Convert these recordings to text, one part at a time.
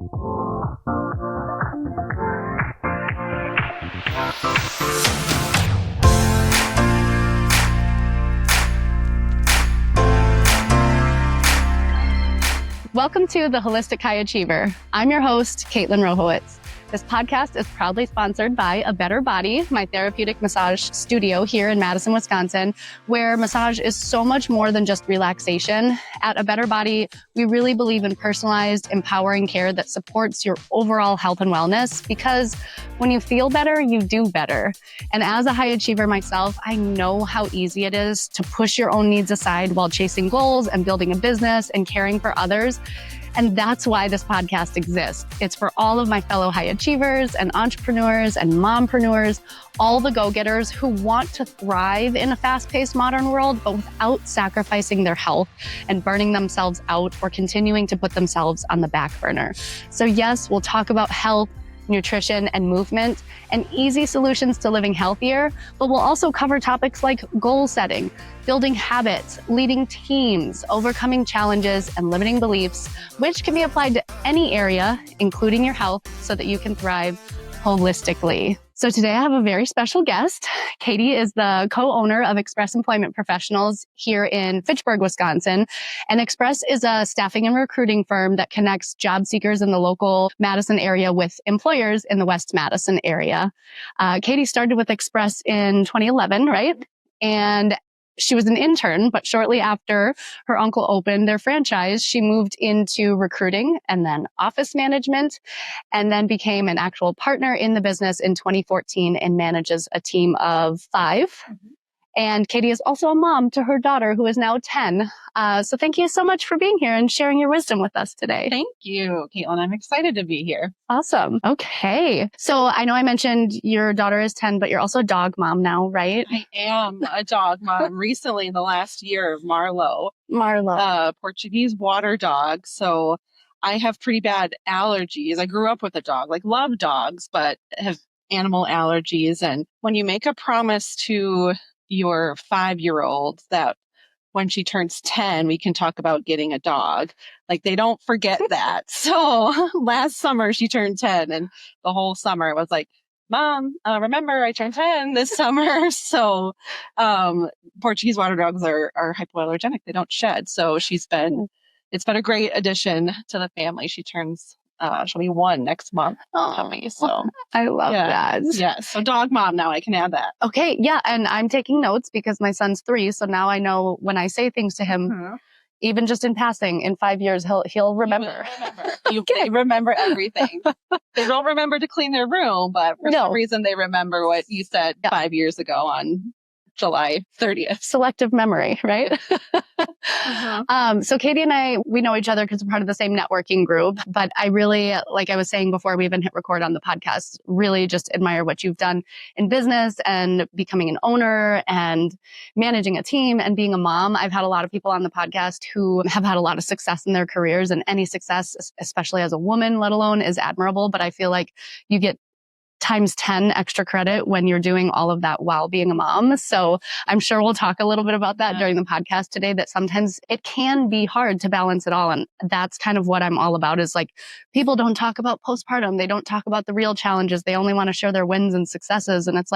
Welcome to The Holistic High Achiever. I'm your host, Caitlin Rohowitz. This podcast is proudly sponsored by A Better Body, my therapeutic massage studio here in Madison, Wisconsin, where massage is so much more than just relaxation. At A Better Body, we really believe in personalized, empowering care that supports your overall health and wellness, because when you feel better, you do better. And as a high achiever myself, I know how easy it is to push your own needs aside while chasing goals and building a business and caring for others. And that's why this podcast exists. It's for all of my fellow high achievers and entrepreneurs and mompreneurs, all the go-getters who want to thrive in a fast-paced modern world, but without sacrificing their health and burning themselves out or continuing to put themselves on the back burner. So yes, we'll talk about health, nutrition, and movement, and easy solutions to living healthier, but we'll also cover topics like goal setting, building habits, leading teams, overcoming challenges, and limiting beliefs, which can be applied to any area, including your health, so that you can thrive holistically. So today I have a very special guest. Katie is the co-owner of Express Employment Professionals here in Fitchburg, Wisconsin. And Express is a staffing and recruiting firm that connects job seekers in the local Madison area with employers in the West Madison area. Katie started with Express in 2011, right? And she was an intern, but shortly after her uncle opened their franchise, she moved into recruiting and then office management, and then became an actual partner in the business in 2014 and manages a team of 5. Mm-hmm. And Katie is also a mom to her daughter, who is now 10. So thank you so much for being here and sharing your wisdom with us today. Thank you, Caitlin. I'm excited to be here. Awesome. Okay. So I know I mentioned your daughter is 10, but you're also a dog mom now, right? I am a dog mom. Recently, in the last year, Marlo, Portuguese water dog. So I have pretty bad allergies. I grew up with a dog, love dogs, but have animal allergies. And when you make a promise to your 5-year-old that when she turns 10, we can talk about getting a dog. They don't forget that. So last summer she turned 10, and the whole summer it was like, Mom, remember I turned 10 this summer. So Portuguese water dogs are hypoallergenic. They don't shed. So it's been a great addition to the family. She'll be 1 next month. So I love that. Yeah. So dog mom now, I can add that. Okay. Yeah. And I'm taking notes because my son's 3. So now I know when I say things to him, even just in passing, in 5 years, he'll remember. You remember everything. They don't remember to clean their room, but for some reason they remember what you said 5 years ago on July 30th. Selective memory, right? So Katie and I, we know each other because we're part of the same networking group. But I really, like I was saying before we even hit record on the podcast, really just admire what you've done in business and becoming an owner and managing a team and being a mom. I've had a lot of people on the podcast who have had a lot of success in their careers, and any success, especially as a woman, let alone, is admirable. But I feel like you get times 10 extra credit when you're doing all of that while being a mom. So I'm sure we'll talk a little bit about that during the podcast today, that sometimes it can be hard to balance it all. And that's kind of what I'm all about, is people don't talk about postpartum. They don't talk about the real challenges. They only want to share their wins and successes. And it's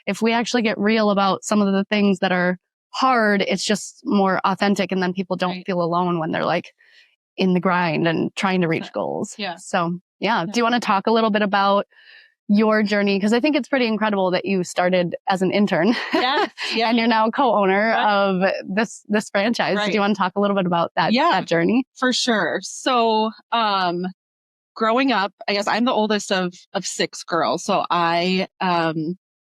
if we actually get real about some of the things that are hard, it's just more authentic. And then people don't feel alone when they're in the grind and trying to reach goals. Yeah. So do you want to talk a little bit about your journey? Because I think it's pretty incredible that you started as an intern and you're now co-owner of this franchise. Do you want to talk a little bit about that journey? For sure. So growing up, I guess I'm the oldest of 6 girls. So I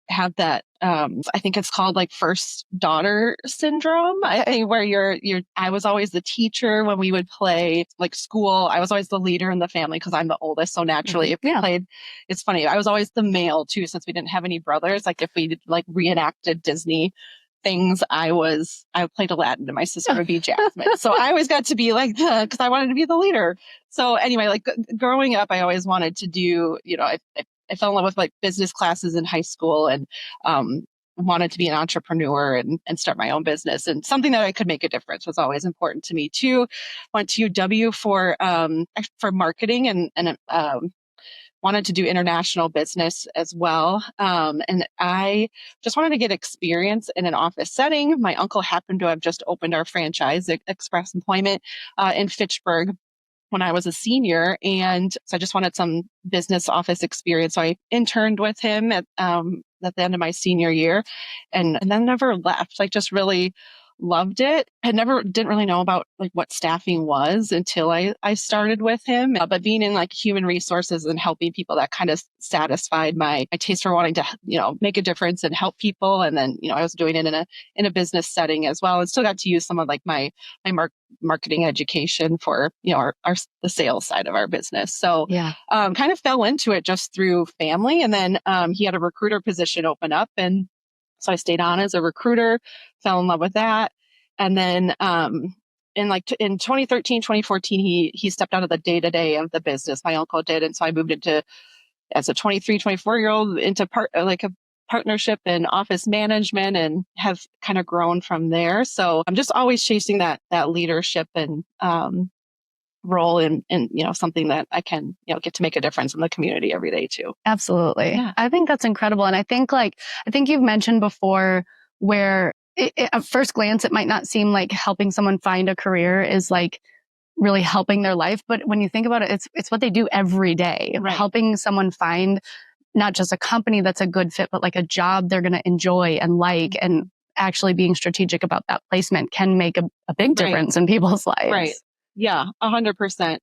have that, I think it's called first daughter syndrome. I think where I was always the teacher when we would play school. I was always the leader in the family because I'm the oldest. So naturally, if we played, it's funny. I was always the male too, since we didn't have any brothers. If we did, reenacted Disney things, I played Aladdin and my sister would be Jasmine. So I always got to be because I wanted to be the leader. So anyway, growing up, I always wanted to do, I fell in love with business classes in high school, and wanted to be an entrepreneur and start my own business, and something that I could make a difference was always important to me too. Went to UW for marketing and wanted to do international business as well. And I just wanted to get experience in an office setting. My uncle happened to have just opened our franchise, Express Employment, in Fitchburg when I was a senior. And so I just wanted some business office experience. So I interned with him at the end of my senior year and then never left. Like just really loved it. I didn't really know about like what staffing was until I started with him. But being in like human resources and helping people, that kind of satisfied my taste for wanting to, make a difference and help people. And then, I was doing it in a business setting as well, and still got to use some of like my marketing education for, the sales side of our business. So kind of fell into it just through family. And then he had a recruiter position open up. And so I stayed on as a recruiter, fell in love with that. And then in 2013, 2014, he stepped out of the day-to-day of the business. My uncle did. And so I moved into, as a 23, 24-year-old, into a partnership and office management, and have kind of grown from there. So I'm just always chasing that leadership and role in something that I can get to make a difference in the community every day too. Absolutely. Yeah. I think that's incredible. And I think you've mentioned before where at first glance it might not seem like helping someone find a career is like really helping their life, but when you think about it, it's what they do every day. Right. Helping someone find not just a company that's a good fit, but like a job they're going to enjoy and like, and actually being strategic about that placement can make a big difference in people's lives. Right. Yeah, 100%.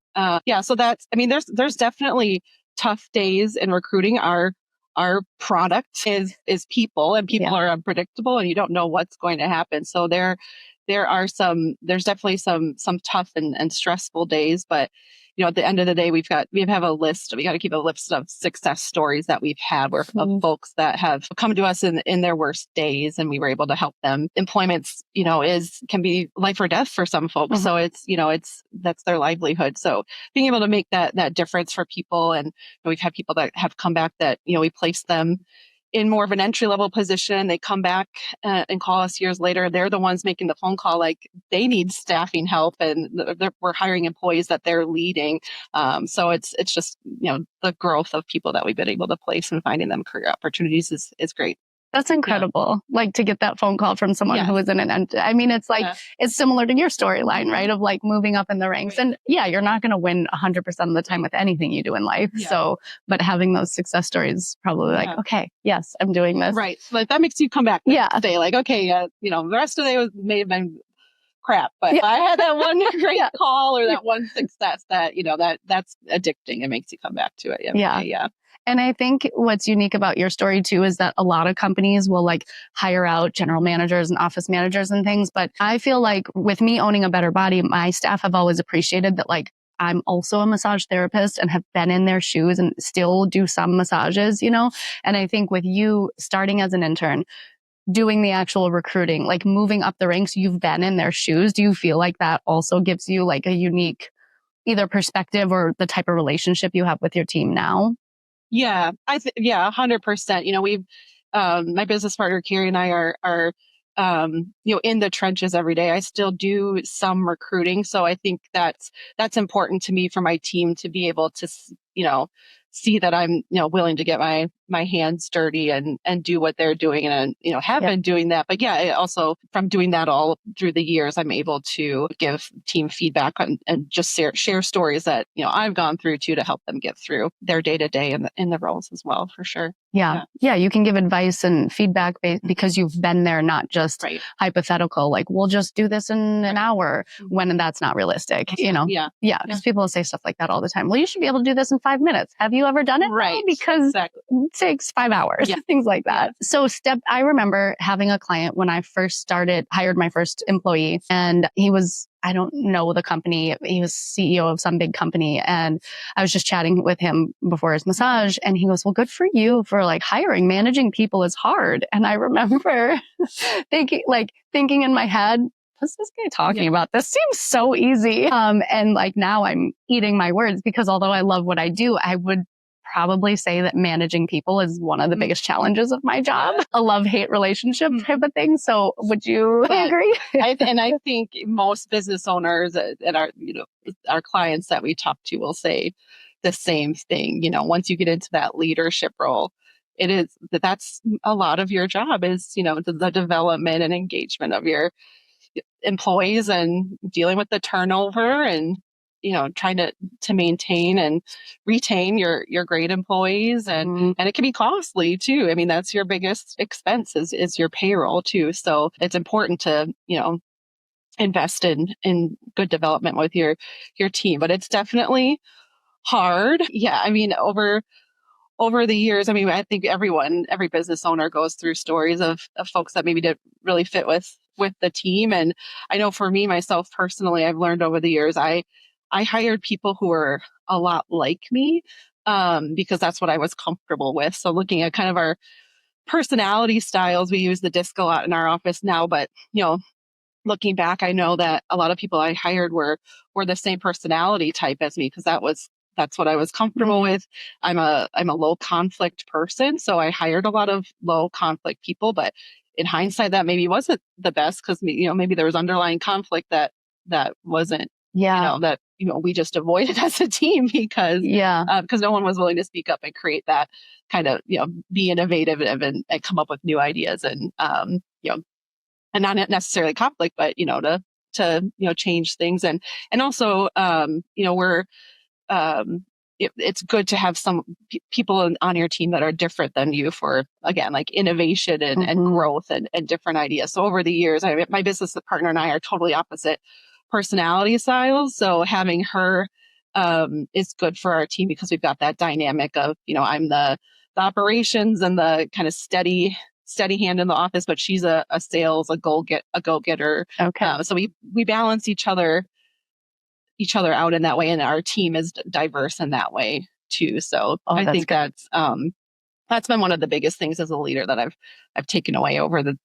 So there's definitely tough days in recruiting. Our product is people, and people are unpredictable, and you don't know what's going to happen. So there's definitely some tough and stressful days, but at the end of the day, we got to keep a list of success stories that we've had of folks that have come to us in their worst days, and we were able to help them. Employment's, can be life or death for some folks. So that's their livelihood. So being able to make that difference for people. And we've had people that have come back that, we placed them in more of an entry-level position. They come back and call us years later. They're the ones making the phone call, like they need staffing help, and we're hiring employees that they're leading. So it's just, the growth of people that we've been able to place and finding them career opportunities is great. That's incredible. Like to get that phone call from someone who is in it's like, it's similar to your storyline, right? Of like moving up in the ranks. And you're not going to win 100% of the time with anything you do in life. So, but having those success stories probably like, okay, yes, I'm doing this. Right. So like that makes you come back. Say like, okay, the rest of the day may have been crap, but if I had that one great call or that one success that, that's addicting. It makes you come back to it. Yeah. And I think what's unique about your story too is that a lot of companies will like hire out general managers and office managers and things. But I feel like with me owning a Better Body, my staff have always appreciated that like I'm also a massage therapist and have been in their shoes and still do some massages, And I think with you starting as an intern, doing the actual recruiting, like moving up the ranks, you've been in their shoes. Do you feel like that also gives you like a unique either perspective or the type of relationship you have with your team now? Yeah, 100%. We've, my business partner, Carrie, and I are in the trenches every day. I still do some recruiting. So I think that's important to me for my team to be able to, see that I'm, willing to get my hands dirty and do what they're doing, and, have been doing that. But also from doing that all through the years, I'm able to give team feedback and just share stories that, I've gone through too, to help them get through their day to day in the roles as well, for sure. Yeah. You can give advice and feedback because you've been there, not just hypothetical, like we'll just do this in an hour when that's not realistic, because people will say stuff like that all the time. Well, you should be able to do this in 5 minutes. Have you ever done it? Right. Because it takes 5 hours, things like that. So I remember having a client when I first hired my first employee, and I don't know the company. He was CEO of some big company. And I was just chatting with him before his massage. And he goes, well, good for you for like hiring. Managing people is hard. And I remember thinking in my head, what's this guy talking about? This seems so easy. And like now I'm eating my words, because although I love what I do, I would probably say that managing people is one of the biggest challenges of my job, a love-hate relationship type of thing. So would you agree? I think most business owners and our clients that we talk to will say the same thing. Once you get into that leadership role, that's a lot of your job is, the development and engagement of your employees and dealing with the turnover and, trying to maintain and retain your great employees. And it can be costly too. I mean, that's your biggest expense is your payroll too. So it's important to, invest in good development with your team, but it's definitely hard. Yeah. I mean, over the years, I mean, I think every business owner goes through stories of folks that maybe didn't really fit with the team. And I know for me, myself personally, I've learned over the years, I hired people who were a lot like me, because that's what I was comfortable with. So looking at kind of our personality styles, we use the DISC a lot in our office now, but, looking back, I know that a lot of people I hired were the same personality type as me because that's what I was comfortable with. I'm a low conflict person, so I hired a lot of low conflict people. But in hindsight, that maybe wasn't the best because maybe there was underlying conflict that wasn't that we just avoided as a team because no one was willing to speak up and create that kind of be innovative and come up with new ideas and and not necessarily conflict, but to change things and also we're it's good to have some people on your team that are different than you for again like innovation and growth and different ideas. So over the years, my business partner and I are totally opposite personality styles. So having her is good for our team because we've got that dynamic of I'm the operations and the kind of steady hand in the office, but she's a sales, a go getter. Okay. So we balance each other out in that way, and our team is diverse in that way too. So I think good. That's been one of the biggest things as a leader that I've taken away over the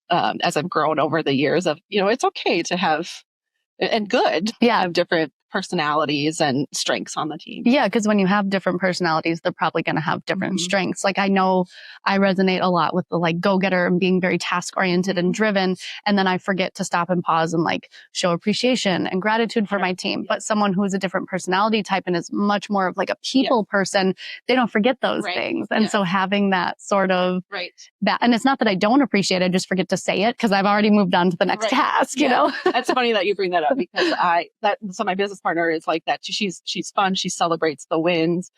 as I've grown over the years of it's okay to have and good to have different personalities and strengths on the team. Yeah, because when you have different personalities, they're probably going to have different strengths. Like I know I resonate a lot with the like go-getter and being very task-oriented and driven. And then I forget to stop and pause and like show appreciation and gratitude for my team. But someone who is a different personality type and is much more of like a people person, they don't forget those things. And so having that sort of that, and it's not that I don't appreciate it, I just forget to say it because I've already moved on to the next task, you know? That's funny that you bring that up because so my business partner is like that. She's fun. She celebrates the wins.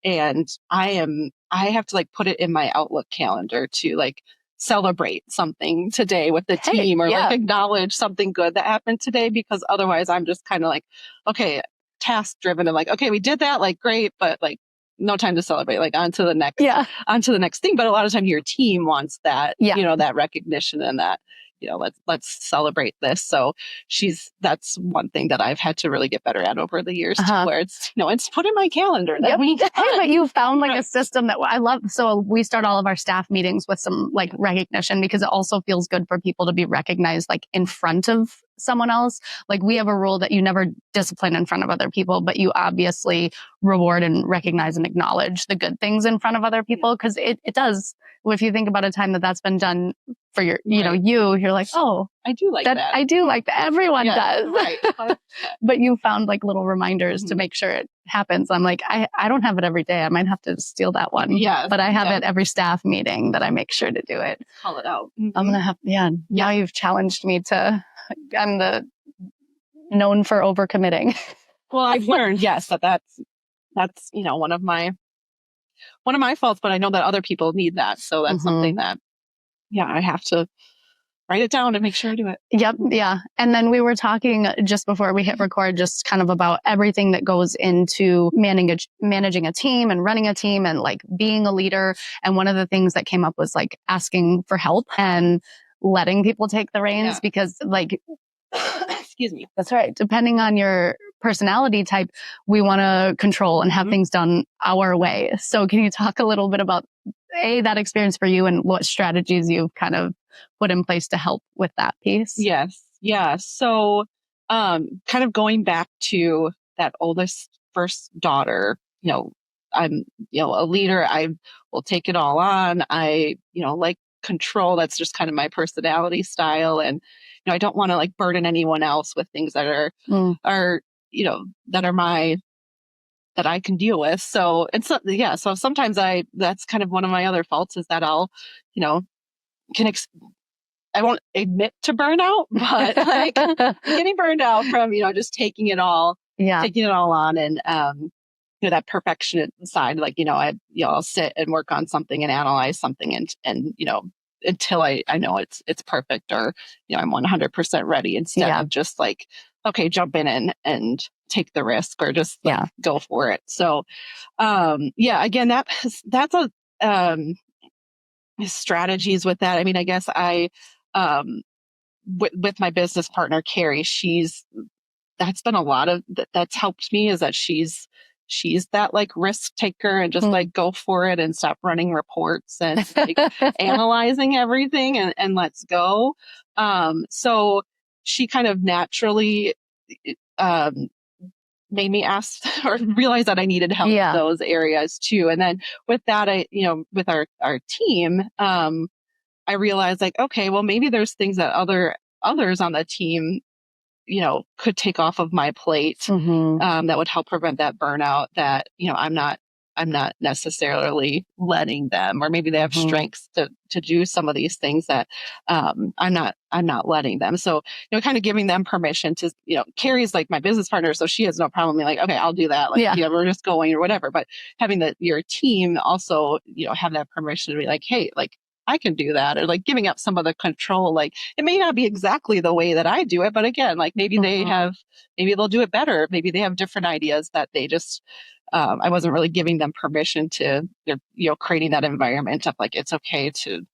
And I have to like put it in my Outlook calendar to like celebrate something today with the team or like acknowledge something good that happened today, because otherwise I'm just kind of like, okay, task driven and like, okay, we did that, like great, but like no time to celebrate, like on to the next thing. But a lot of times your team wants that, that recognition and that, let's celebrate this. So that's one thing that I've had to really get better at over the years too, where it's, it's put in my calendar that but you found like a system that I love. So we start all of our staff meetings with some like recognition because it also feels good for people to be recognized like in front of someone else. Like we have a rule that you never discipline in front of other people, but you obviously reward and recognize and acknowledge the good things in front of other people. Cause it does. If you think about a time that's been done for your, you're like, oh, I do like that. I do like that. Everyone does. Right. But you found like little reminders to make sure it happens. I'm like, I don't have it every day. I might have to steal that one. Yeah. But I have it every staff meeting that I make sure to do it. Call it out. I'm going to have, now you've challenged me I'm the known for overcommitting. Well, I've learned, yes, that's one of my faults, but I know that other people need that. So that's something that, I have to write it down and make sure I do it. Yep. Yeah. And then we were talking just before we hit record, just kind of about everything that goes into managing a team and running a team and like being a leader. And one of the things that came up was like asking for help and letting people take the reins because like, excuse me. That's right. Depending on your personality type, we want to control and have things done our way. So can you talk a little bit about that experience for you and what strategies you've kind of put in place to help with that piece? Yes. Yeah. So, kind of going back to that oldest first daughter, I'm, a leader. I will take it all on. I, like control. That's just kind of my personality style. And, I don't want to like burden anyone else with things that are, that are that I can deal with. So, and so, yeah. So sometimes that's kind of one of my other faults is that I'll, you know, can, I won't admit to burnout, but like getting burned out from, just taking it all on and, that perfection side, like, I'll sit and work on something and analyze something and, until I know it's perfect or, I'm 100% ready instead of just like, okay, jump in and take the risk or just go for it. So, again, that's strategies with that. I mean, I guess with my business partner, Carrie, that's been a lot of that's helped me is that she's that like risk taker and just like go for it and stop running reports and like analyzing everything and let's go. So she kind of naturally, made me ask or realize that I needed help in those areas too. And then with that, with our team, I realized like, okay, well, maybe there's things that others on the team, could take off of my plate, that would help prevent that burnout that, I'm not necessarily letting them, or maybe they have strengths to do some of these things that, I'm not letting them. So, kind of giving them permission to, Carrie's like my business partner. So she has no problem being like, okay, I'll do that. Like, we're just going or whatever, but having your team also, have that permission to be like, hey, like, I can do that, or like giving up some of the control. Like it may not be exactly the way that I do it, but again, like maybe maybe they'll do it better. Maybe they have different ideas that they just, I wasn't really giving them permission to, creating that environment of like, it's okay to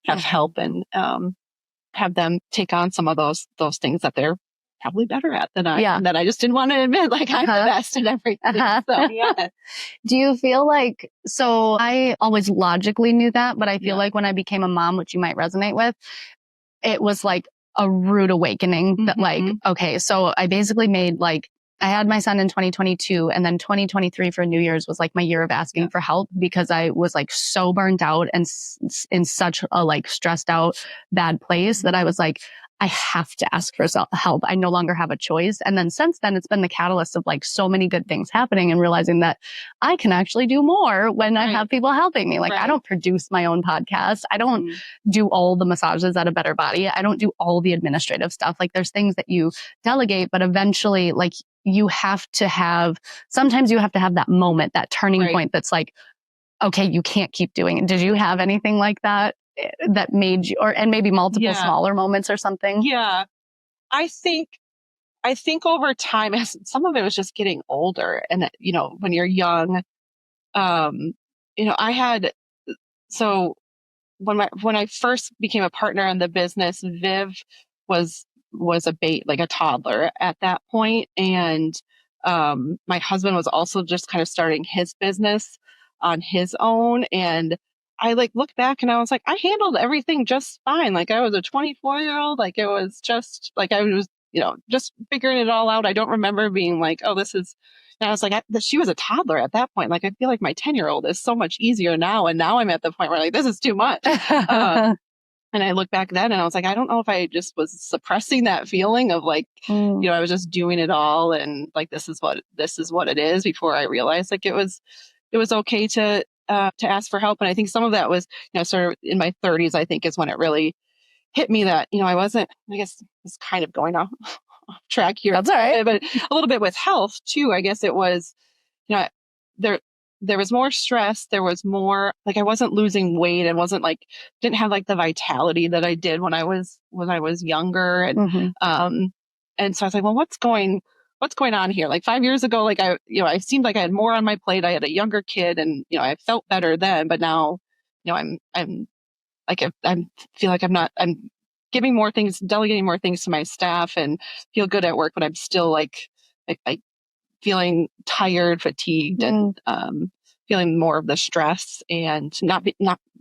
have help and, have them take on some of those things that they're probably better at than that I just didn't want to admit, like I'm the best in everything. So, Do you feel like, so I always logically knew that, but I feel like when I became a mom, which you might resonate with, it was like a rude awakening that like, okay, so I basically made like, I had my son in 2022 and then 2023 for New Year's was like my year of asking for help because I was like so burnt out and in such a like stressed out bad place that I was like, I have to ask for help. I no longer have a choice. And then since then, it's been the catalyst of like so many good things happening and realizing that I can actually do more when I have people helping me. Like I don't produce my own podcast. I don't do all the massages at A Better Body. I don't do all the administrative stuff. Like there's things that you delegate, but eventually like sometimes you have to have that moment, that turning point that's like, okay, you can't keep doing it. Did you have anything like that made you, and maybe multiple smaller moments or something? Yeah. I think over time, as some of it was just getting older and, when you're young, I had, so when I first became a partner in the business, Viv was like a toddler at that point. And, my husband was also just kind of starting his business on his own. And I like look back and I was like, I handled everything just fine. Like I was a 24-year-old, like it was just like, I was, just figuring it all out. I don't remember being like, oh, this is, and I was like, she was a toddler at that point. Like, I feel like my 10-year-old is so much easier now. And now I'm at the point where like, this is too much. And I look back then and I was like, I don't know if I just was suppressing that feeling of like, I was just doing it all. And like, this is what it is before I realized like it was okay to ask for help. And I think some of that was, sort of in my 30s, I think is when it really hit me that, I wasn't, I guess it's kind of going off track here. That's all right. But a little bit with health too. I guess it was, there was more stress. There was more, like, I wasn't losing weight and wasn't like, didn't have like the vitality that I did when I was younger. And, and so I was like, well, what's going on here? Like 5 years ago, like I seemed like I had more on my plate. I had a younger kid and, I felt better then, but now, I'm like, I feel like I'm giving more things, delegating more things to my staff and feel good at work, but I'm still like feeling tired, fatigued, and feeling more of the stress and not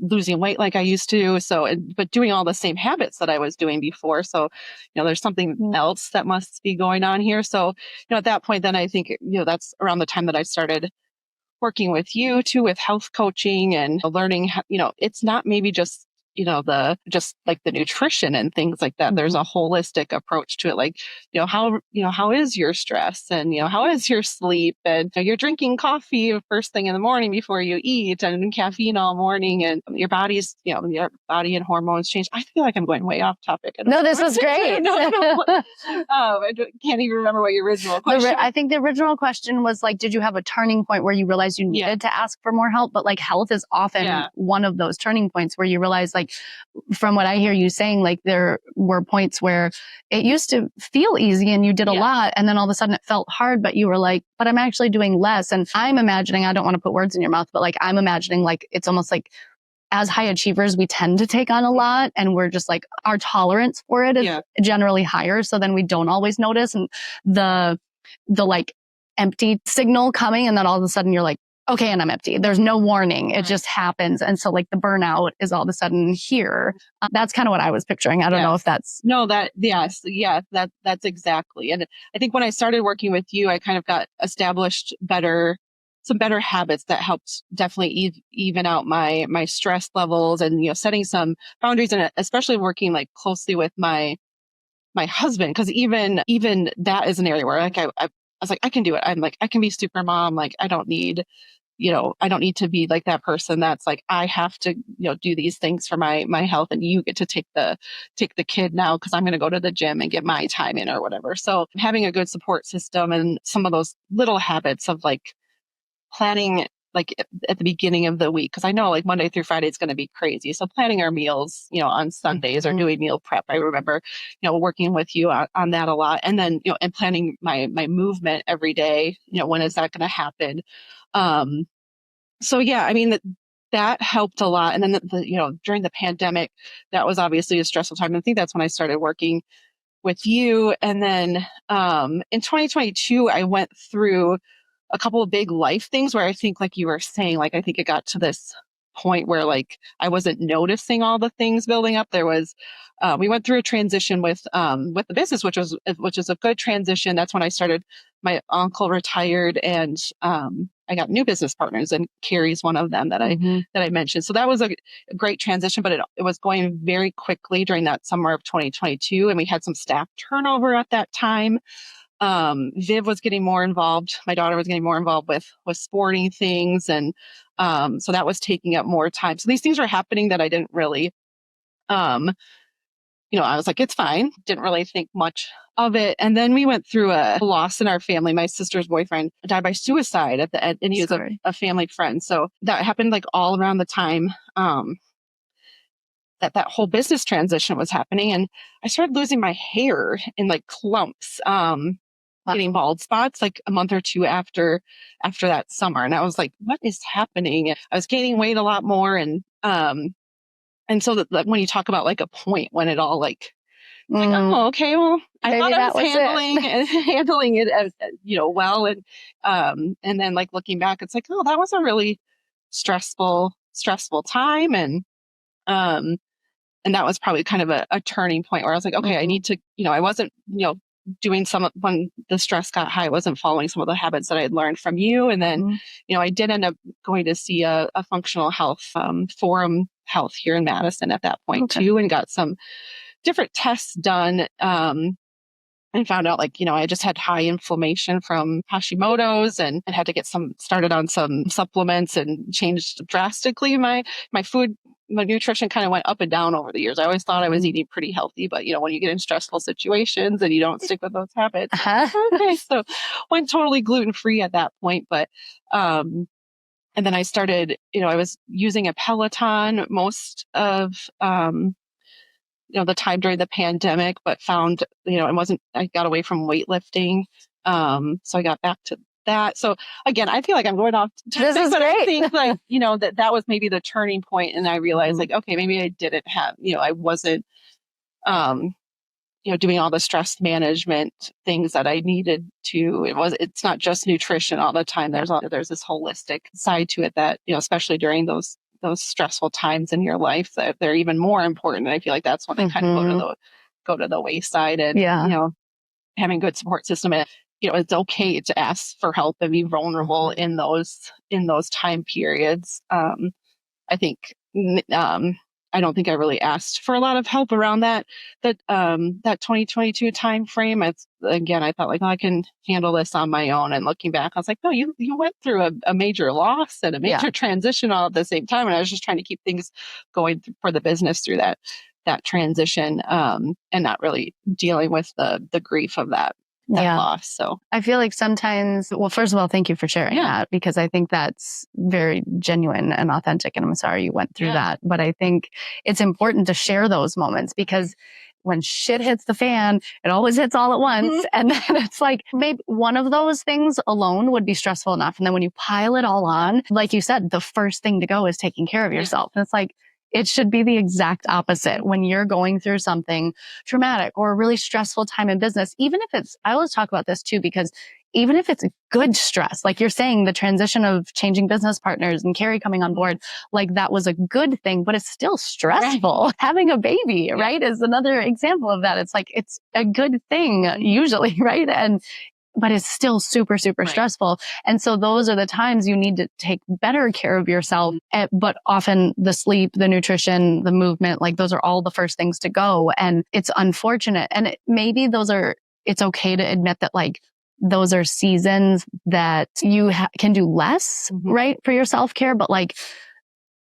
losing weight like I used to. So, but doing all the same habits that I was doing before. So, there's something else that must be going on here. So, at that point, then I think, that's around the time that I started working with you too, with health coaching and learning, it's not maybe just, just like the nutrition and things like that. There's a holistic approach to it. Like, how is your stress and, how is your sleep and you're drinking coffee first thing in the morning before you eat and caffeine all morning and your body's, your body and hormones change. I feel like I'm going way off topic. No, this was great. I can't even remember what your original question. I think the original question was like, did you have a turning point where you realized you needed to ask for more help? But like health is often one of those turning points where you realize, like, from what I hear you saying, like there were points where it used to feel easy and you did a lot. And then all of a sudden it felt hard, but you were like, but I'm actually doing less. And I'm imagining, I don't want to put words in your mouth, but like, I'm imagining like, it's almost like as high achievers, we tend to take on a lot and we're just like, our tolerance for it is generally higher. So then we don't always notice. And the like empty signal coming. And then all of a sudden you're like, okay, and I'm empty. There's no warning. It just happens. And so like the burnout is all of a sudden here. That's kind of what I was picturing. I don't know if that's. No, that's exactly. And I think when I started working with you, I kind of got established some better habits that helped definitely even out my stress levels and, setting some boundaries, and especially working like closely with my husband. Cause even that is an area where like I was like, I can do it. I'm like, I can be super mom. Like I don't need to be like that person that's like, I have to, do these things for my health, and you get to take the kid now because I'm going to go to the gym and get my time in or whatever. So having a good support system and some of those little habits of like planning, like at the beginning of the week, because I know like Monday through Friday it's going to be crazy. So planning our meals, on Sundays or doing meal prep. I remember, working with you on that a lot, and then and planning my movement every day. When is that going to happen? So yeah, I mean that helped a lot. And then during the pandemic, that was obviously a stressful time. I think that's when I started working with you. And then in 2022, I went through a couple of big life things where I think, like you were saying, like I think it got to this point where like I wasn't noticing all the things building up. There was we went through a transition with the business, which is a good transition. That's when I started. My uncle retired, and I got new business partners, and Carrie's one of them that I mentioned. So that was a great transition, but it was going very quickly during that summer of 2022, and we had some staff turnover at that time. Viv was getting more involved. My daughter was getting more involved with sporting things. And, so that was taking up more time. So these things were happening that I didn't really, I was like, it's fine. Didn't really think much of it. And then we went through a loss in our family. My sister's boyfriend died by suicide at the end, and he was a family friend. So that happened like all around the time, that whole business transition was happening. And I started losing my hair in like clumps, getting bald spots like a month or two after that summer. And I was like, what is happening? I was gaining weight a lot more. And so that when you talk about like a point when it all like, like, oh, okay, well, I thought I was handling it as, well. And then like looking back, it's like, oh, that was a really stressful time. And that was probably kind of a turning point where I was like, okay, I need to, I wasn't, doing when the stress got high, I wasn't following some of the habits that I had learned from you. And then, I did end up going to see a functional health, Forum Health here in Madison at that point too, and got some different tests done. And found out like, I just had high inflammation from Hashimoto's and had to get started on some supplements, and changed drastically my food. My nutrition kind of went up and down over the years. I always thought I was eating pretty healthy, but when you get in stressful situations and you don't stick with those habits. Okay, so went totally gluten-free at that point. But, and then I started, I was using a Peloton most of, the time during the pandemic, but found, I got away from weightlifting. So I got back to that. So again, I feel like I'm going off. This is but great. I think like, that was maybe the turning point. And I realized like, okay, maybe I didn't have, I wasn't, doing all the stress management things that I needed to. It's not just nutrition all the time. There's this holistic side to it that, especially during those stressful times in your life, that they're even more important. And I feel like that's when they kind of go to the wayside, and, having a good support system. And it's okay to ask for help and be vulnerable in those time periods. I think, I don't think I really asked for a lot of help around that 2022 time frame. Again, I thought like, oh, I can handle this on my own. And looking back, I was like, no, you went through a major loss and a major transition all at the same time. And I was just trying to keep things going for the business through that transition, and not really dealing with the grief of that loss. So I feel like sometimes, well, first of all, thank you for sharing that, because I think that's very genuine and authentic. And I'm sorry you went through that. But I think it's important to share those moments, because when shit hits the fan, it always hits all at once. And then it's like, maybe one of those things alone would be stressful enough. And then when you pile it all on, like you said, the first thing to go is taking care of yourself. And it's like, it should be the exact opposite when you're going through something traumatic or a really stressful time in business. Even if it's, I always talk about this too, because even if it's good stress, like you're saying, the transition of changing business partners and Carrie coming on board, like that was a good thing, but it's still stressful. Right. Having a baby, right, is another example of that. It's like, it's a good thing usually, right? But it's still super, super stressful. And so those are the times you need to take better care of yourself. But often the sleep, the nutrition, the movement, like those are all the first things to go. And it's unfortunate. And maybe it's okay to admit that like those are seasons that you can do less, right, for your self-care. But like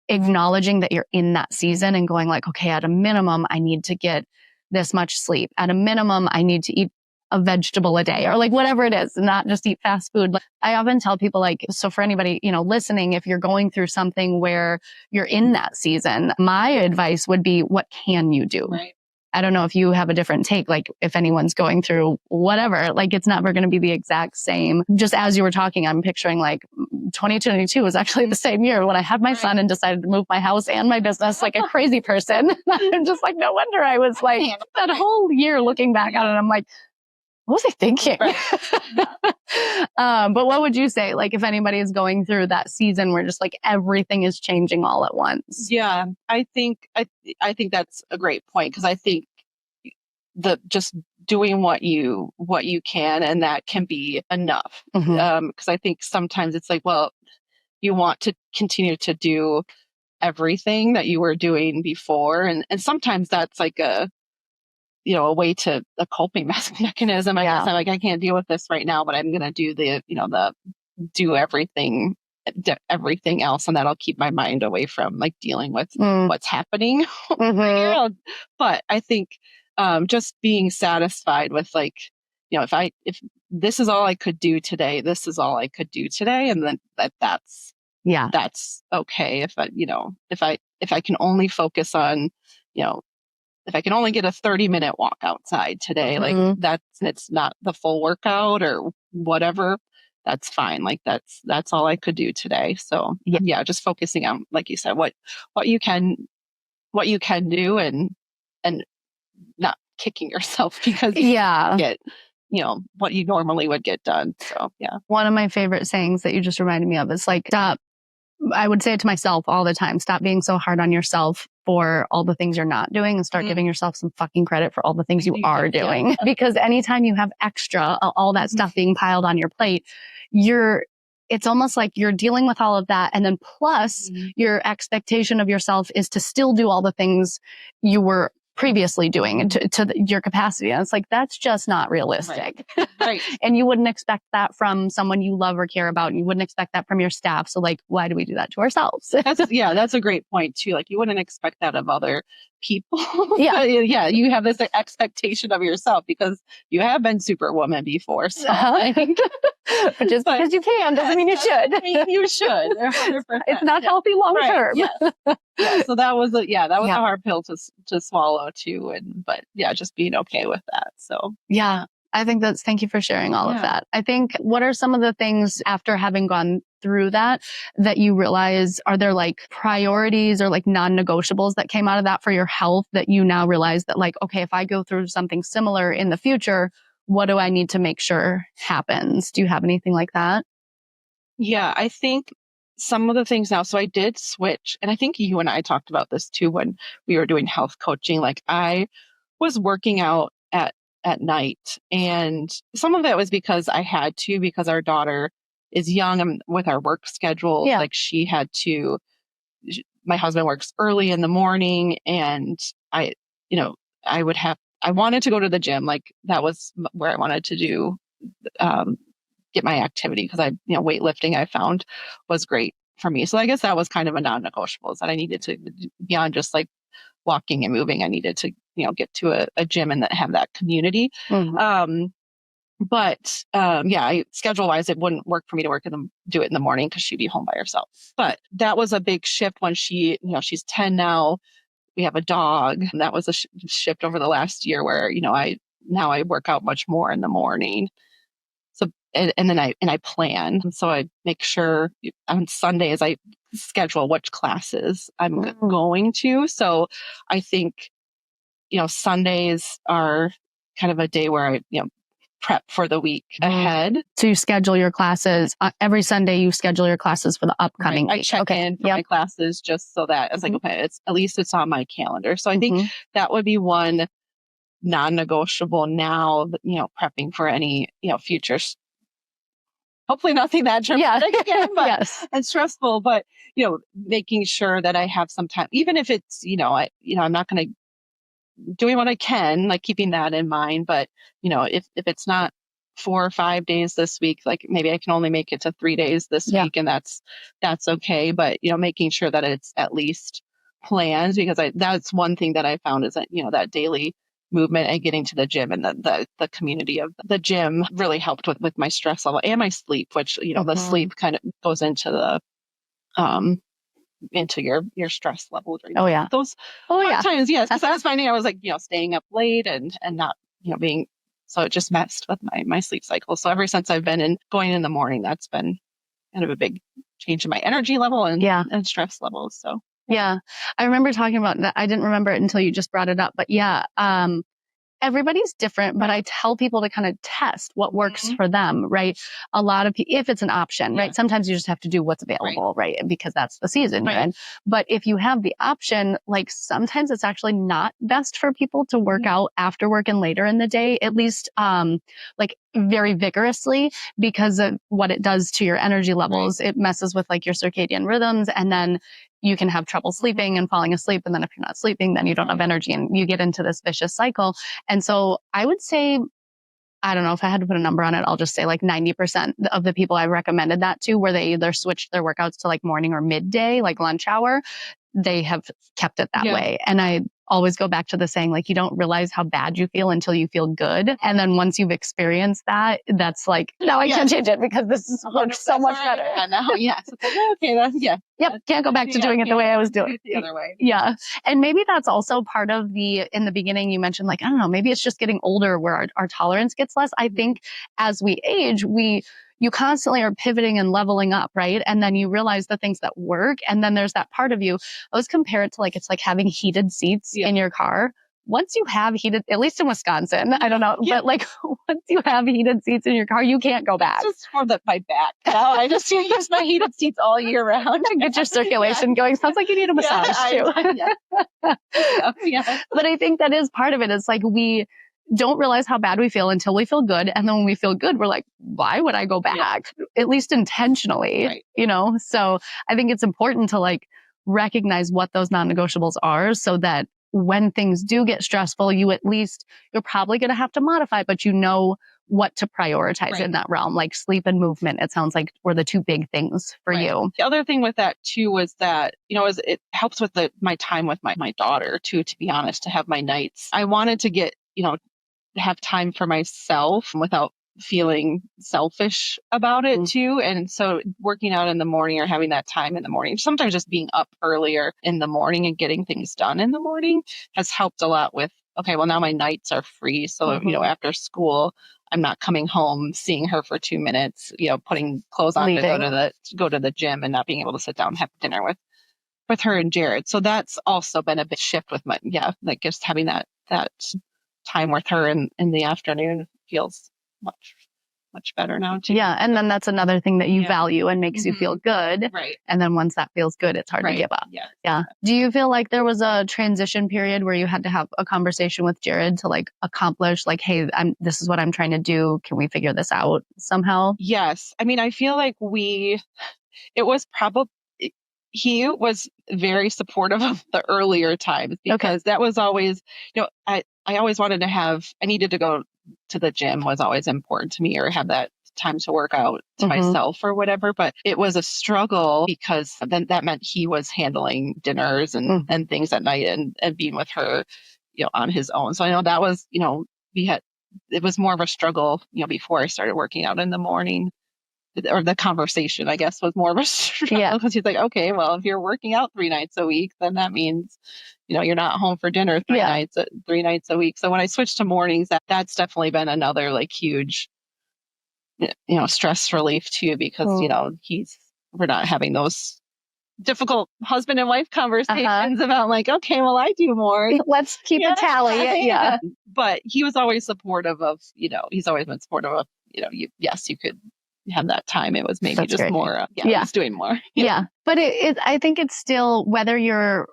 acknowledging that you're in that season and going like, okay, at a minimum, I need to get this much sleep. At a minimum, I need to eat a vegetable a day, or like whatever it is, not just eat fast food. I often tell people like, so for anybody, listening, if you're going through something where you're in that season, my advice would be, what can you do? Right. I don't know if you have a different take, like if anyone's going through whatever, like it's never going to be the exact same. Just as you were talking, I'm picturing like 2022 was actually the same year when I had my son and decided to move my house and my business like a crazy person. I'm just like, no wonder I was like that whole year looking back on it. I'm like, what was I thinking? Right. But what would you say, like, if anybody is going through that season where just like everything is changing all at once? Yeah, I think that's a great point, because I think just doing what you can, and that can be enough. Because I think sometimes it's like, well, you want to continue to do everything that you were doing before, and sometimes that's like a way to a coping mechanism. I guess I'm like, I can't deal with this right now, but I'm going to do do everything else. And that'll keep my mind away from like dealing with what's happening. But I think, just being satisfied with like, if this is all I could do today, this is all I could do today. And then that's okay. If I can only focus on, if I can only get a 30-minute walk outside today, like it's not the full workout or whatever, that's fine. Like that's all I could do today. So just focusing on, like you said, what you can do, and not kicking yourself because you get, what you normally would get done. So one of my favorite sayings that you just reminded me of is like, stop. I would say it to myself all the time. Stop being so hard on yourself for all the things you're not doing, and start giving yourself some fucking credit for all the things you are doing. Because anytime you have extra, all that stuff being piled on your plate, it's almost like you're dealing with all of that. And then plus your expectation of yourself is to still do all the things you were previously doing to your capacity. And it's like, that's just not realistic. Right. And you wouldn't expect that from someone you love or care about. And you wouldn't expect that from your staff. So like, why do we do that to ourselves? That's a great point too. Like, you wouldn't expect that of other people. You have this expectation of yourself because you have been Superwoman before. So but just because you can doesn't mean you should. You should. 100%. It's not healthy long term. So that was a hard pill to swallow too. But just being okay with that. So I think thank you for sharing all of that. I think, what are some of the things after having gone through that you realize, are there like priorities or like non-negotiables that came out of that for your health that you now realize that like, okay, if I go through something similar in the future, what do I need to make sure happens? Do you have anything like that? Yeah, I think some of the things now, so I did switch, and I think you and I talked about this too when we were doing health coaching. Like, I was working out at at night. And some of it was because I had to, because our daughter is young and with our work schedule. Yeah. Like my husband works early in the morning, and I wanted to go to the gym. Like that was where I wanted to do, get my activity, because weightlifting I found was great for me. So I guess that was kind of a non-negotiable, is that I needed to, beyond just like walking and moving, I needed to, get to a gym and have that community. Mm-hmm. Schedule wise, it wouldn't work for me to do it in the morning because she'd be home by herself. But that was a big shift when she's 10 now. We have a dog. And that was a shift over the last year where, I work out much more in the morning. So, and then I plan. So I make sure on Sundays I schedule which classes I'm going to. So I think, Sundays are kind of a day where I, prep for the week ahead. So you schedule your classes every Sunday. You schedule your classes for the upcoming week. I check in for my classes just so that it's like, okay, at least it's on my calendar. So I think that would be one non-negotiable now, prepping for any, futures. Hopefully nothing that dramatic again, but and stressful, but making sure that I have some time, even if it's, I'm not going to, doing what I can, like keeping that in mind. But, if it's not 4 or 5 days this week, like maybe I can only make it to 3 days this week, and that's okay. But, making sure that it's at least planned, because that's one thing that I found is that, that daily movement and getting to the gym and the community of the gym really helped with my stress level and my sleep, which, the sleep kind of goes into your stress level. Those times, yes. Because I was finding I was like, staying up late and not, being, so it just messed with my sleep cycle. So ever since I've been going in the morning, that's been kind of a big change in my energy level and stress levels. So. Yeah. I remember talking about that. I didn't remember it until you just brought it up, but everybody's different, but I tell people to kind of test what works for them, right? A lot of people, if it's an option, right? Sometimes you just have to do what's available, right? Because that's the season you're in. But if you have the option, like sometimes it's actually not best for people to work out after work and later in the day, at least like very vigorously, because of what it does to your energy levels. It messes with like your circadian rhythms, and then you can have trouble sleeping and falling asleep. And then if you're not sleeping, then you don't have energy and you get into this vicious cycle. And so I would say, I don't know if I had to put a number on it, I'll just say like 90% of the people I recommended that to, where they either switched their workouts to like morning or midday, like lunch hour, they have kept it that way. And I always go back to the saying, like, you don't realize how bad you feel until you feel good. And then once you've experienced that, that's like, now I can't change it because this is so much better. And now, Yep. Can't go back to doing it the way I was doing it the other way. Yeah. And maybe that's also part of in the beginning you mentioned, like, I don't know, maybe it's just getting older where our tolerance gets less. I think as we age, you constantly are pivoting and leveling up, right? And then you realize the things that work. And then there's that part of you. I always compare it to like, it's like having heated seats in your car. Once you have heated, at least in Wisconsin, I don't know, but like once you have heated seats in your car, you can't go back. It's just for my back. Now I just use my heated seats all year round to get your circulation going. Sounds like you need a massage too. But I think that is part of it. It's like we don't realize how bad we feel until we feel good. And then when we feel good, we're like, why would I go back? At least intentionally, So I think it's important to like recognize what those non-negotiables are, so that when things do get stressful, you're probably going to have to modify, but you know what to prioritize in that realm, like sleep and movement. It sounds like were the two big things for you. The other thing with that too was that, it helps with my time with my daughter too, to be honest, to have my nights. I wanted to get, have time for myself without feeling selfish about it too. And so working out in the morning or having that time in the morning, sometimes just being up earlier in the morning and getting things done in the morning has helped a lot with, okay, well now my nights are free. So, after school, I'm not coming home, seeing her for 2 minutes, putting clothes on to go to the gym and not being able to sit down and have dinner with her and Jared. So that's also been a big shift with like just having that time with her in the afternoon feels much much better now too. Yeah. And then that's another thing that you value and makes you feel good. Right. And then once that feels good, it's hard to give up. Yeah. Do you feel like there was a transition period where you had to have a conversation with Jared to like accomplish like, hey, this is what I'm trying to do. Can we figure this out somehow? Yes. I mean, I feel like it was probably, he was very supportive of the earlier times because that was always, I always wanted to I needed to go to the gym was always important to me, or have that time to work out to myself or whatever. But it was a struggle because then that meant he was handling dinners and things at night and being with her, on his own. So I know that was, it was more of a struggle, before I started working out in the morning. Or the conversation, I guess, was more of a struggle because he's like, okay, well, if you're working out 3 nights a week, then that means, you're not home for dinner 3 nights a week. So when I switched to mornings, that's definitely been another like huge, stress relief too, because, we're not having those difficult husband and wife conversations about like, okay, well, I do more. Let's keep a tally. Yeah. But he was always supportive of, he's always been supportive of, you could have that time. It was maybe that's just great. More. He's doing more. Yeah. But I think it's still whether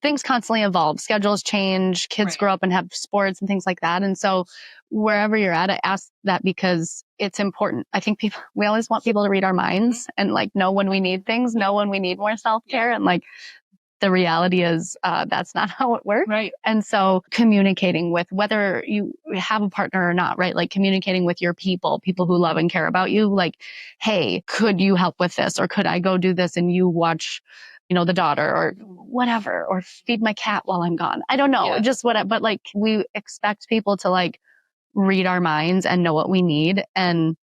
things constantly evolve, schedules change, kids grow up and have sports and things like that. And so wherever you're at, I ask that because it's important. I think we always want people to read our minds and like know when we need things, know when we need more self-care. And like, the reality is that's not how it works. Right. And so communicating with whether you have a partner or not, right? Like communicating with your people who love and care about you. Like, hey, could you help with this? Or could I go do this and you watch, the daughter or whatever, or feed my cat while I'm gone. I don't know, just but like we expect people to like read our minds and know what we need. And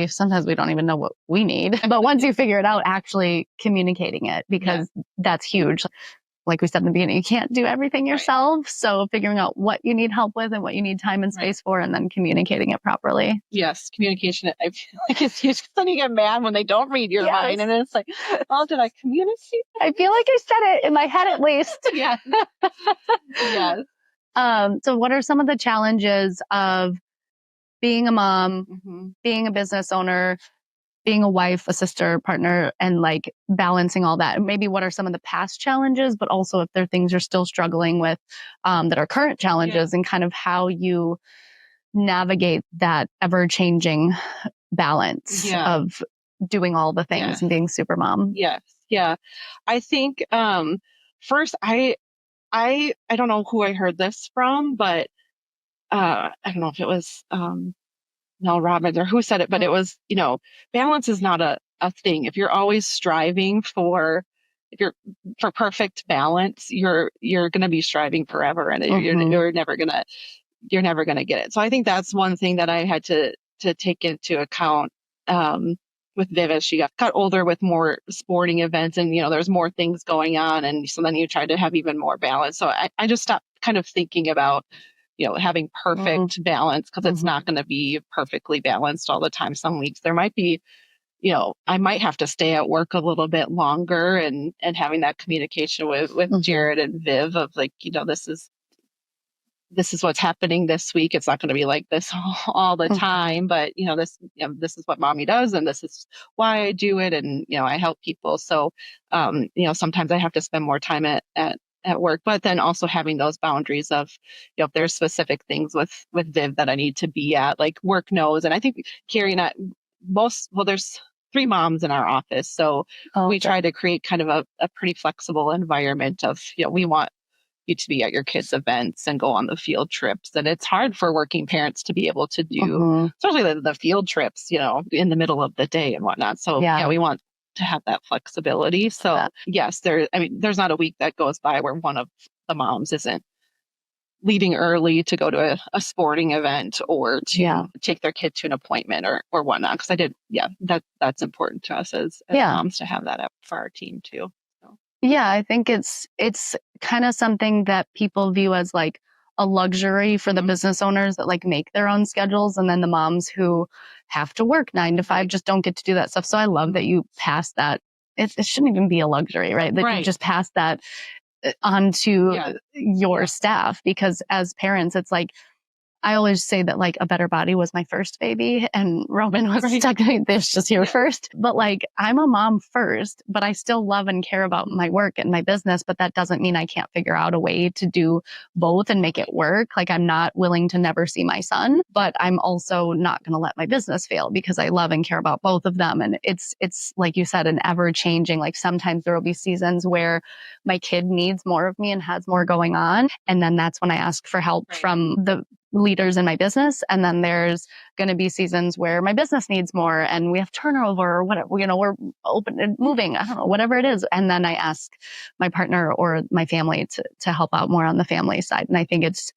sometimes we don't even know what we need. But once you figure it out, actually communicating it, because that's huge. Like we said in the beginning, you can't do everything yourself. Right. So figuring out what you need help with and what you need time and space for, and then communicating it properly. Yes, communication. I feel like it's huge. Then you get mad when they don't read your mind. And it's like, oh, did I communicate? I feel like I said it in my head at least. Yes. So what are some of the challenges of being a mom, being a business owner, being a wife, a sister, partner, and like balancing all that? Maybe what are some of the past challenges, but also if there are things you're still struggling with that are current challenges, and kind of how you navigate that ever-changing balance of doing all the things and being super mom. Yes. Yeah. I think first, I don't know who I heard this from, but I don't know if it was Mel Robbins or who said it, but it was, balance is not a thing. If you're always striving for perfect balance, you're going to be striving forever, and you're never going to get it. So I think that's one thing that I had to take into account with Viv as she got older, with more sporting events, and there's more things going on, and so then you try to have even more balance. So I just stopped kind of thinking about having perfect balance, because it's not going to be perfectly balanced all the time. Some weeks there might be, I might have to stay at work a little bit longer, and having that communication with Jared and Viv of like, this is what's happening this week. It's not going to be like this all the time, but this is what mommy does, and this is why I do it. And, I help people. So, sometimes I have to spend more time at work, but then also having those boundaries of, if there's specific things with Viv that I need to be at, like work knows. And I think Carrie and I there's 3 moms in our office. So we try to create kind of a pretty flexible environment of, we want you to be at your kids' events and go on the field trips. And it's hard for working parents to be able to do, especially the field trips, in the middle of the day and whatnot. So we want to have that flexibility. So yes, there's not a week that goes by where one of the moms isn't leaving early to go to a sporting event, or to take their kid to an appointment or whatnot. Because that's important to us as moms to have that up for our team too. So. Yeah, I think it's kind of something that people view as like a luxury for the business owners that like make their own schedules, and then the moms who have to work 9 to 5 just don't get to do that stuff. So I love that you pass that. It shouldn't even be a luxury, right? That you just pass that onto your staff, because as parents, it's like, I always say that like a better body was my first baby and Roman was technically this just here first. But like I'm a mom first, but I still love and care about my work and my business. But that doesn't mean I can't figure out a way to do both and make it work. Like I'm not willing to never see my son, but I'm also not going to let my business fail because I love and care about both of them. And it's like you said, an ever changing, like sometimes there will be seasons where my kid needs more of me and has more going on. And then that's when I ask for help from the leaders in my business. And then there's going to be seasons where my business needs more and we have turnover or whatever, we're open and moving. I don't know, whatever it is. And then I ask my partner or my family to help out more on the family side. And I think it's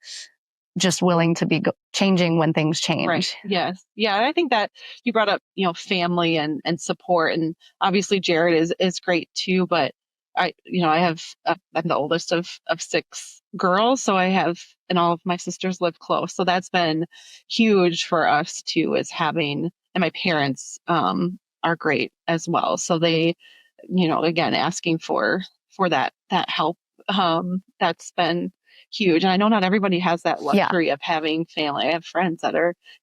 just willing to be changing when things change. Right. Yes. Yeah. And I think that you brought up, family and support, and obviously Jared is great too, but I'm the oldest of 6 girls. So and all of my sisters live close. So that's been huge for us too, and my parents, are great as well. So they, again, asking for that help, that's been huge. And I know not everybody has that luxury of having family. I have friends that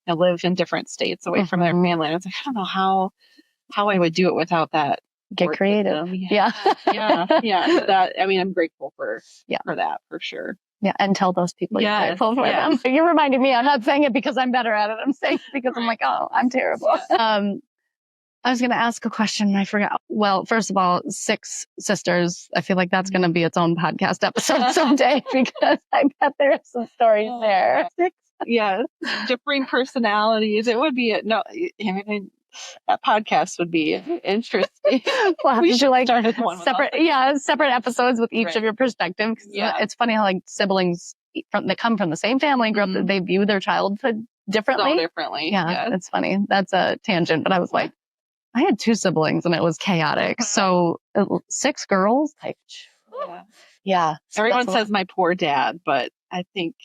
live in different states away from their family. And it's like, I don't know how I would do it without that. Get creative. Yeah. That, I'm grateful for that for sure. Yeah. And tell those people you're grateful for them. You reminded me, I'm not saying it because I'm better at it. I'm saying it because I'm like, oh, I'm terrible. I was going to ask a question and I forgot. Well, first of all, 6 sisters. I feel like that's going to be its own podcast episode someday because I bet there's some stories there. 6? Yeah. Differing personalities. It would be, that podcast would be interesting. We should like separate episodes with each of your perspectives. It's funny how like siblings that come from the same family grew up, they view their childhood differently. So differently. Yeah, it's funny. That's a tangent, but I was like, I had 2 siblings and it was chaotic. So 6 girls. Yeah. Everyone says my poor dad, but I think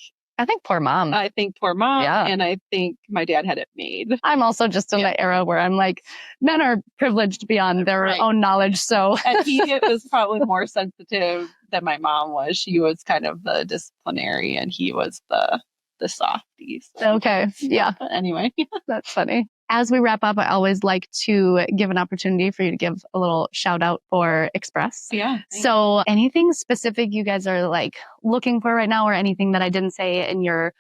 poor mom. I think poor mom. Yeah. And I think my dad had it made. I'm also just in the era where I'm like, men are privileged beyond their own knowledge. So and he was probably more sensitive than my mom was. She was kind of the disciplinary and he was the softie. So. Okay. Yeah. But anyway, that's funny. As we wrap up, I always like to give an opportunity for you to give a little shout out for Express. Yeah. So anything specific you guys are like looking for right now, or anything that I didn't say in your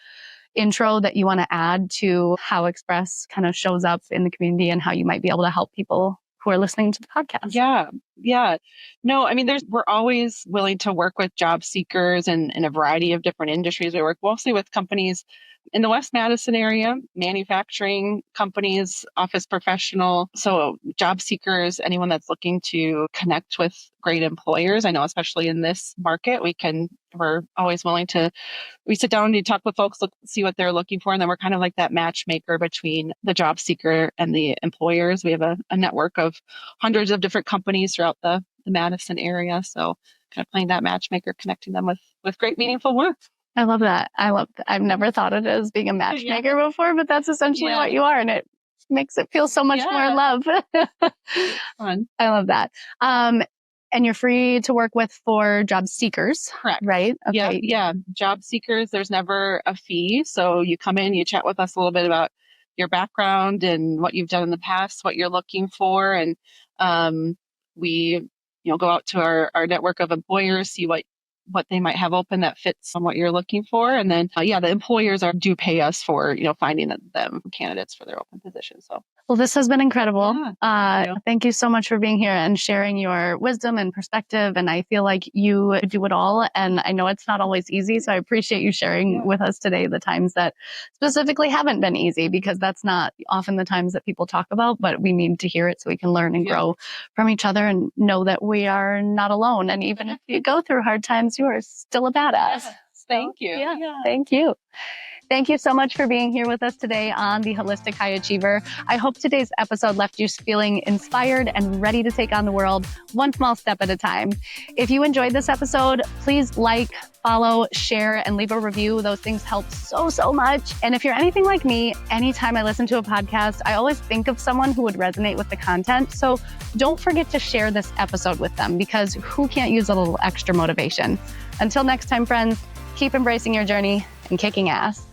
intro that you want to add to how Express kind of shows up in the community and how you might be able to help people who are listening to the podcast? Yeah. No, we're always willing to work with job seekers in a variety of different industries. We work mostly with companies in the West Madison area, manufacturing companies, office professional. So job seekers, anyone that's looking to connect with great employers. I know, especially in this market, we're always willing we sit down and talk with folks, see what they're looking for. And then we're kind of like that matchmaker between the job seeker and the employers. We have a network of hundreds of different companies throughout the Madison area. So kind of playing that matchmaker, connecting them with great, meaningful work. I love that. I've never thought of it as being a matchmaker before, but that's essentially what you are. And it makes it feel so much more love. Fun. I love that. And you're free to work with for job seekers. Correct. Right? Okay. Yeah. Job seekers, there's never a fee. So you come in, you chat with us a little bit about your background and what you've done in the past, what you're looking for. And we, go out to our network of employers, see what they might have open that fits on what you're looking for. And then, the employers do pay us for, finding them candidates for their open positions. So, well, this has been incredible. Yeah, thank you so much for being here and sharing your wisdom and perspective. And I feel like you do it all. And I know it's not always easy. So I appreciate you sharing with us today the times that specifically haven't been easy, because that's not often the times that people talk about, but we need to hear it so we can learn and grow from each other and know that we are not alone. And even if you go through hard times, you are still a badass. Thank you. Thank you. Thank you so much for being here with us today on The Holistic High Achiever. I hope today's episode left you feeling inspired and ready to take on the world one small step at a time. If you enjoyed this episode, please like, follow, share, and leave a review. Those things help so much. And if you're anything like me, anytime I listen to a podcast, I always think of someone who would resonate with the content. So don't forget to share this episode with them, because who can't use a little extra motivation? Until next time, friends, keep embracing your journey and kicking ass.